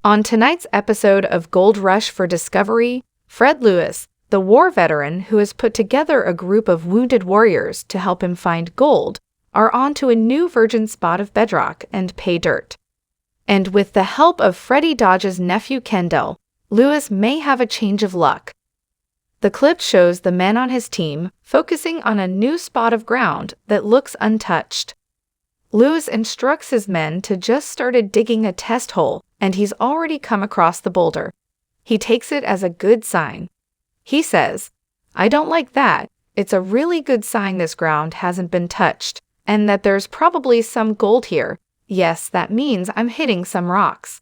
On tonight's episode of Gold Rush for Discovery, Fred Lewis, the war veteran who has put together a group of wounded warriors to help him find gold, are onto a new virgin spot of bedrock and pay dirt. And with the help of Freddie Dodge's nephew Kendall, Lewis may have a change of luck. The clip shows the men on his team focusing on a new spot of ground that looks untouched. Lewis instructs his men to just started digging a test hole, and he's already come across the boulder. He takes it as a good sign. He says, "I don't like that. It's a really good sign this ground hasn't been touched, and that there's probably some gold here. Yes, that means I'm hitting some rocks."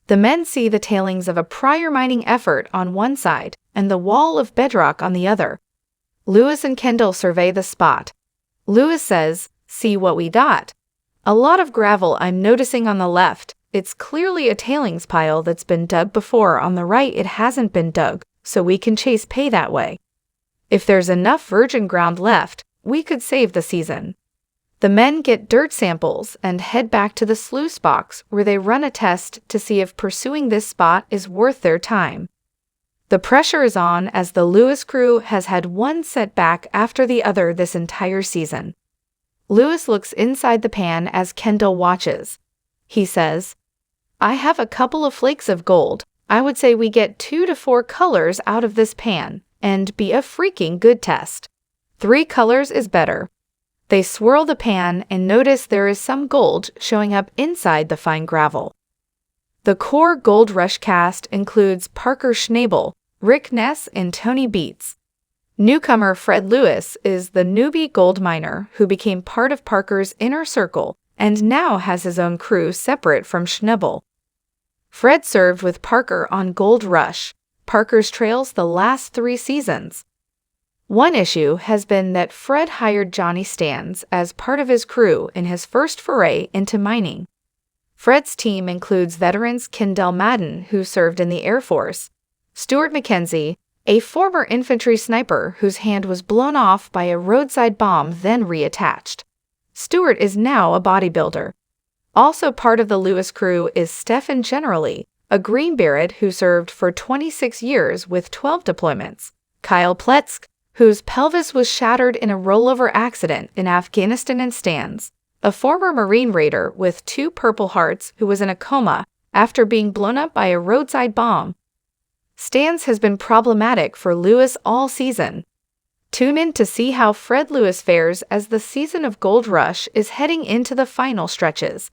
The men see the tailings of a prior mining effort on one side and the wall of bedrock on the other. Lewis and Kendall survey the spot. Lewis says, "See what we got. A lot of gravel I'm noticing on the left. It's clearly a tailings pile that's been dug before. On the right it hasn't been dug, so we can chase pay that way. If there's enough virgin ground left, we could save the season." The men get dirt samples and head back to the sluice box where they run a test to see if pursuing this spot is worth their time. The pressure is on as the Lewis crew has had one setback after the other this entire season. Lewis looks inside the pan as Kendall watches. He says, "I have a couple of flakes of gold. I would say we get 2 to 4 colors out of this pan, and be a freaking good test. 3 colors is better." They swirl the pan and notice there is some gold showing up inside the fine gravel. The core Gold Rush cast includes Parker Schnabel, Rick Ness, and Tony Beats. Newcomer Fred Lewis is the newbie gold miner who became part of Parker's inner circle and now has his own crew separate from Schnabel. Fred served with Parker on Gold Rush, Parker's trails the last 3 seasons. One issue has been that Fred hired Johnny Stans as part of his crew in his first foray into mining. Fred's team includes veterans Kendall Madden, who served in the Air Force, Stuart McKenzie, a former infantry sniper whose hand was blown off by a roadside bomb then reattached. Stuart is now a bodybuilder. Also part of the Lewis crew is Stefan Generally, a Green Beret who served for 26 years with 12 deployments, Kyle Pletsk, whose pelvis was shattered in a rollover accident in Afghanistan, and Stans, a former Marine Raider with 2 Purple Hearts who was in a coma after being blown up by a roadside bomb. Stans has been problematic for Lewis all season. Tune in to see how Fred Lewis fares as the season of Gold Rush is heading into the final stretches.